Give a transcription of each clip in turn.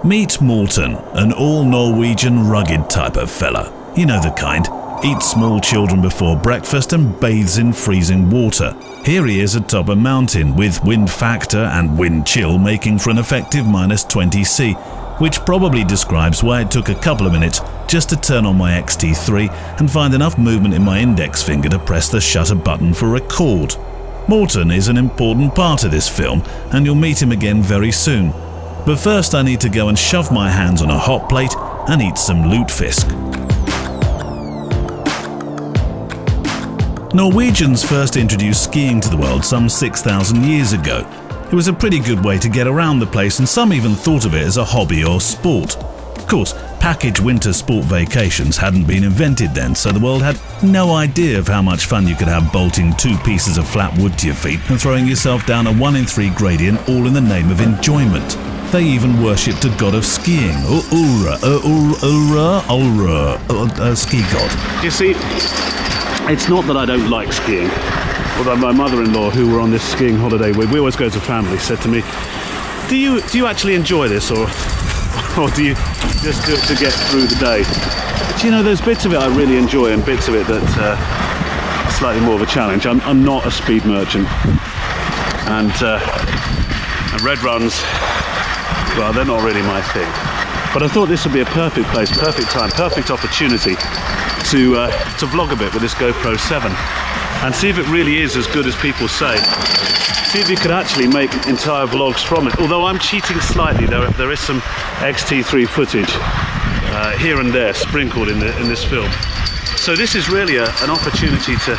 Meet Morten, an all-Norwegian rugged type of fella. You know the kind. Eats small children before breakfast and bathes in freezing water. Here he is atop a mountain, with wind factor and wind chill making for an effective -20°C, which probably describes why it took a couple of minutes just to turn on my XT3 and find enough movement in my index finger to press the shutter button for record. Morten is an important part of this film, and you'll meet him again very soon. But first I need to go and shove my hands on a hot plate and eat some lutefisk. Norwegians first introduced skiing to the world some 6,000 years ago. It was a pretty good way to get around the place, and some even thought of it as a hobby or sport. Of course, package winter sport vacations hadn't been invented then, so the world had no idea of how much fun you could have bolting 2 pieces of flat wood to your feet and throwing yourself down a 1 in 3 gradient, all in the name of enjoyment. They even worshipped a god of skiing, ski god. You see, it's not that I don't like skiing. Although my mother-in-law, who we're on this skiing holiday with, we always go as a family, said to me, do you actually enjoy this, or do you just do it to get through the day? But you know, there's bits of it I really enjoy and bits of it that are slightly more of a challenge. I'm not a speed merchant, and red runs, well, they're not really my thing. But I thought this would be a perfect place, perfect time, perfect opportunity to vlog a bit with this GoPro 7 and see if it really is as good as people say. See if you could actually make entire vlogs from it. Although I'm cheating slightly, there is some XT3 footage here and there sprinkled in this film. So this is really an opportunity to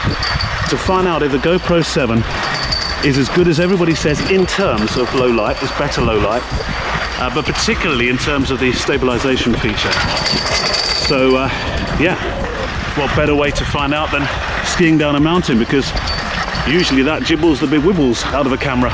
find out if the GoPro 7 is as good as everybody says in terms of low light. It's better low light, but particularly in terms of the stabilization feature. So yeah, what better way to find out than skiing down a mountain, because usually that jibbles the big wibbles out of a camera.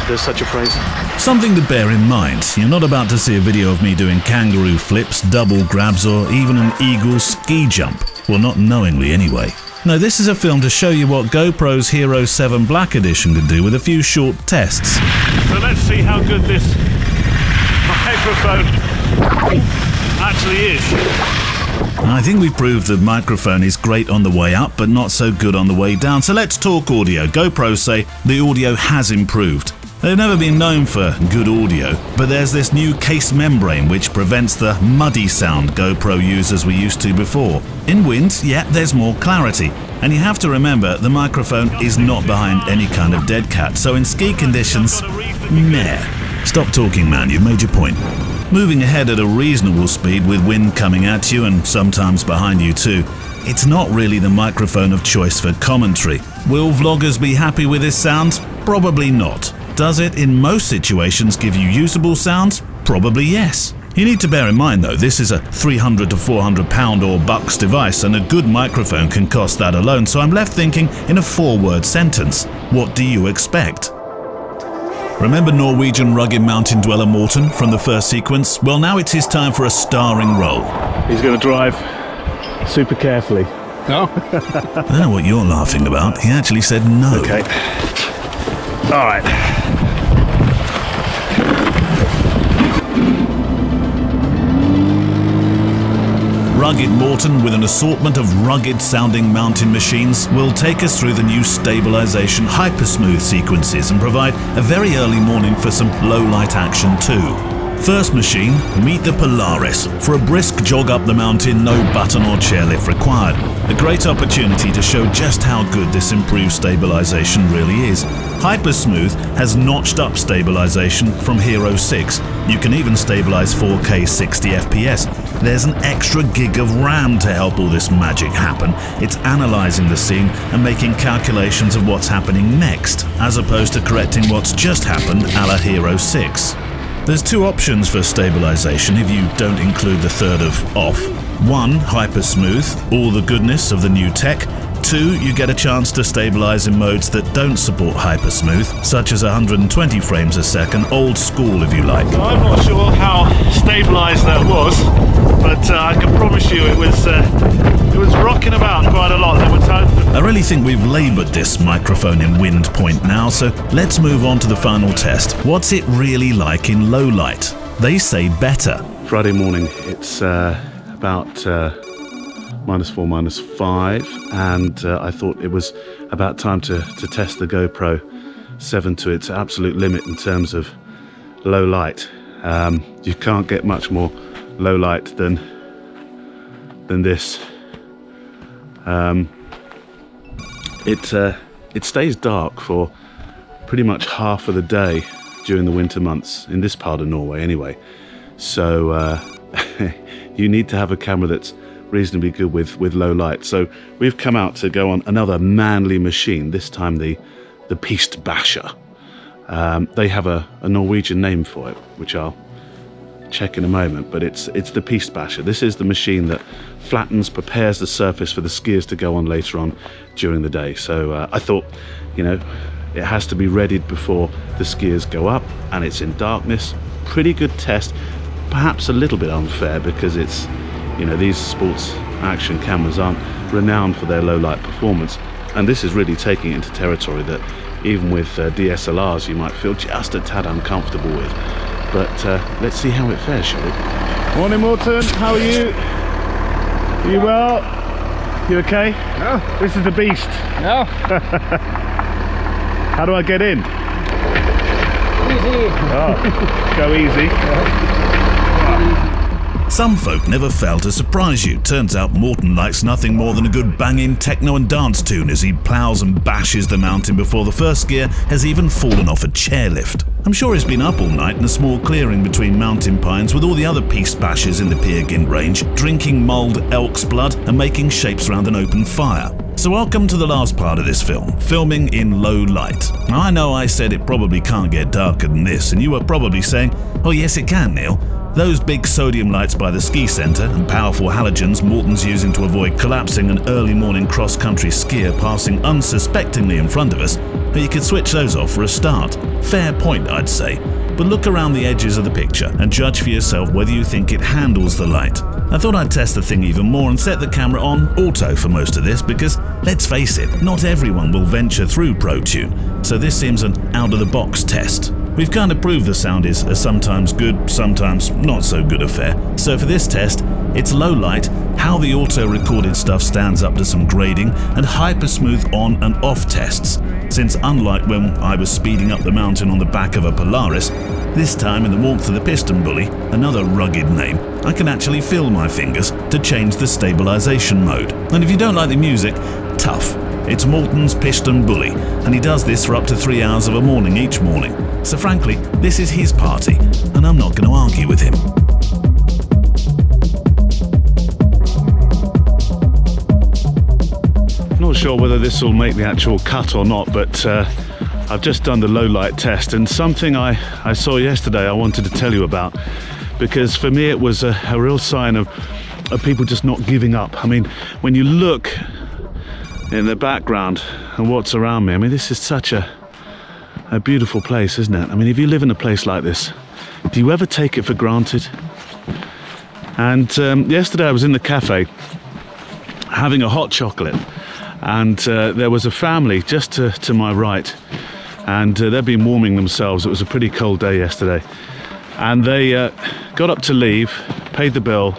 There's such a phrase. Something to bear in mind, you're not about to see a video of me doing kangaroo flips, double grabs, or even an eagle ski jump. Well, not knowingly anyway. No, this is a film to show you what GoPro's HERO7 Black Edition can do with a few short tests. So let's see how good this microphone actually is. I think we've proved the microphone is great on the way up, but not so good on the way down. So let's talk audio. GoPro say the audio has improved. They've never been known for good audio, but there's this new case membrane which prevents the muddy sound GoPro users were used to before. In wind, yeah, there's more clarity. And you have to remember, the microphone is not behind any kind of dead cat, so in ski conditions, meh. Stop talking, man, you've made your point. Moving ahead at a reasonable speed with wind coming at you and sometimes behind you too, it's not really the microphone of choice for commentary. Will vloggers be happy with this sound? Probably not. Does it in most situations give you usable sound? Probably yes. You need to bear in mind though, this is a 300 to 400 pound or bucks device, and a good microphone can cost that alone, so I'm left thinking in a 4-word sentence. What do you expect? Remember Norwegian rugged mountain dweller Morten from the first sequence? Well, now it's his time for a starring role. He's going to drive super carefully. No? I don't know what you're laughing about. He actually said no. Okay. All right. Rugged Morten, with an assortment of rugged-sounding mountain machines, will take us through the new Stabilization Hypersmooth sequences and provide a very early morning for some low-light action too. First machine, meet the Polaris. For a brisk jog up the mountain, no button or chairlift required. A great opportunity to show just how good this improved stabilization really is. Hypersmooth has notched up stabilization from HERO6. You can even stabilize 4K 60 FPS. There's an extra gig of RAM to help all this magic happen. It's analyzing the scene and making calculations of what's happening next, as opposed to correcting what's just happened a la HERO6. There's 2 options for stabilization if you don't include the third of off. 1, Hypersmooth, all the goodness of the new tech. 2, you get a chance to stabilize in modes that don't support Hypersmooth, such as 120 frames a second, old school if you like. I'm not sure how stabilized that was, but I can promise you it was rocking about quite a lot. There were times. I really think we've labored this microphone in wind point now, so let's move on to the final test. What's it really like in low light? They say better. Friday morning, it's about -4, -5, and I thought it was about time to test the GoPro 7 to its absolute limit in terms of low light. You can't get much more low light than this. It stays dark for pretty much half of the day during the winter months, in this part of Norway anyway. So you need to have a camera that's reasonably good with low light. So we've come out to go on another manly machine, this time the Piste Basher. They have a Norwegian name for it, which I'll check in a moment, but it's the Piste Basher. This is the machine that flattens, prepares the surface for the skiers to go on later on during the day. So I thought, you know, it has to be readied before the skiers go up, and it's in darkness. Pretty good test, perhaps a little bit unfair because it's, you know, these sports action cameras aren't renowned for their low light performance, and this is really taking it into territory that even with DSLRs you might feel just a tad uncomfortable with. But let's see how it fares, shall we? Morning, Morten. How are you? Are you well? You okay? No. This is the beast. No. How do I get in? Easy. Oh, go easy. Some folk never fail to surprise you. Turns out Morten likes nothing more than a good banging techno and dance tune as he plows and bashes the mountain before the first skier has even fallen off a chairlift. I'm sure he's been up all night in a small clearing between mountain pines with all the other Piste Bashers in the Peer Gynt range, drinking mulled elk's blood and making shapes around an open fire. So welcome to the last part of this film, filming in low light. Now I know I said it probably can't get darker than this, and you were probably saying, oh yes it can, Neil. Those big sodium lights by the ski centre and powerful halogens Morten's using to avoid collapsing an early morning cross-country skier passing unsuspectingly in front of us, but you could switch those off for a start. Fair point, I'd say. But look around the edges of the picture and judge for yourself whether you think it handles the light. I thought I'd test the thing even more and set the camera on auto for most of this because, let's face it, not everyone will venture through ProTune, so this seems an out-of-the-box test. We've kind of proved the sound is a sometimes good, sometimes not so good affair. So for this test, it's low light, how the auto-recorded stuff stands up to some grading, and hyper-smooth on and off tests. Since unlike when I was speeding up the mountain on the back of a Polaris, this time in the warmth of the piston bully, another rugged name, I can actually feel my fingers to change the stabilization mode. And if you don't like the music, tough. It's Morten's piston bully, and he does this for up to 3 hours of a morning each morning. So frankly, this is his party, and I'm not going to argue with him. Not sure whether this will make the actual cut or not, but I've just done the low light test, and something I saw yesterday I wanted to tell you about, because for me it was a real sign of people just not giving up. I mean, when you look in the background and what's around me, I mean, this is such a beautiful place, isn't it? I mean, if you live in a place like this, do you ever take it for granted? And yesterday I was in the cafe having a hot chocolate, and there was a family just to my right, and they'd been warming themselves. It was a pretty cold day yesterday, and they got up to leave, paid the bill,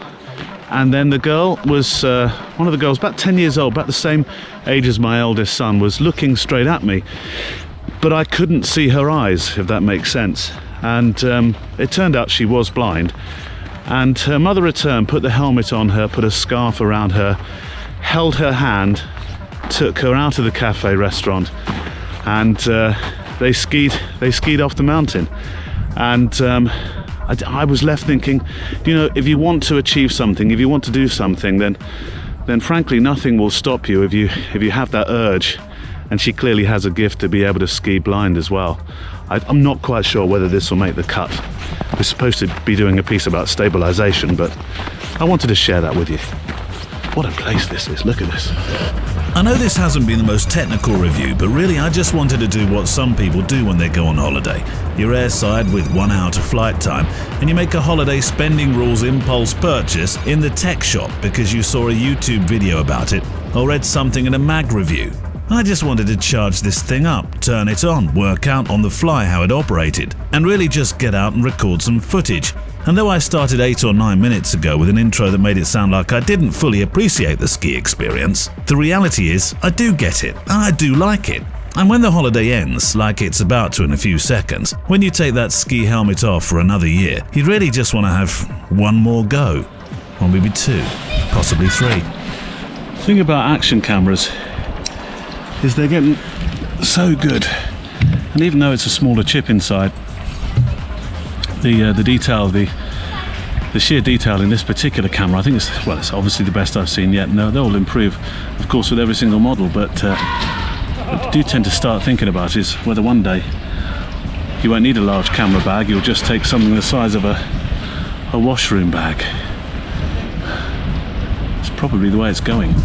and then the girl was, one of the girls, about 10 years old, about the same age as my eldest son, was looking straight at me, but I couldn't see her eyes, if that makes sense. And it turned out she was blind, and her mother returned, put the helmet on her, put a scarf around her, held her hand, took her out of the cafe restaurant, and they skied off the mountain. And I was left thinking, you know, if you want to achieve something, if you want to do something, then frankly nothing will stop you if you have that urge. And she clearly has a gift to be able to ski blind as well. I'm not quite sure whether this will make the cut. We're supposed to be doing a piece about stabilization, but I wanted to share that with you. What a place this is, look at this. I know this hasn't been the most technical review, but really I just wanted to do what some people do when they go on holiday. You're airside with 1 hour to flight time, and you make a holiday spending rules impulse purchase in the tech shop because you saw a YouTube video about it or read something in a mag review. I just wanted to charge this thing up, turn it on, work out on the fly how it operated, and really just get out and record some footage. And though I started 8 or 9 minutes ago with an intro that made it sound like I didn't fully appreciate the ski experience, the reality is I do get it, and I do like it. And when the holiday ends, like it's about to in a few seconds, when you take that ski helmet off for another year, you really just want to have one more go. Or maybe 2, possibly 3. The thing about action cameras is they're getting so good, and even though it's a smaller chip inside, the detail, the sheer detail in this particular camera, I think it's obviously the best I've seen yet. No, they'll improve, of course, with every single model, but I do tend to start thinking about is whether one day you won't need a large camera bag, you'll just take something the size of a washroom bag. It's probably the way it's going.